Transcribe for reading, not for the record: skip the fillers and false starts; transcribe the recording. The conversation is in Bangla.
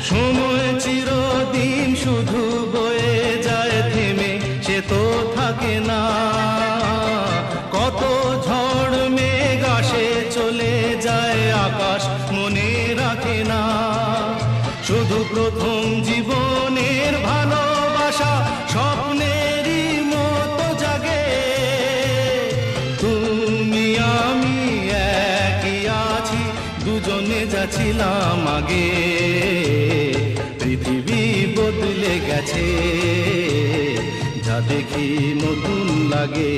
সময় চিরদিন শুধু বয়ে যায় থেমে, সে তো থাকে না। কত ঝড় মেঘ আসে চলে যায়, আকাশ মনে রাখে না। শুধু প্রথম জীবনের ভালোবাসা স্বপ্নেরই মতো জাগে। তুমি আমি একই আছি, দুজনে যাচ্ছিলাম আগে। পৃথিবী বদলে গেছে, যা দেখি নতুন লাগে।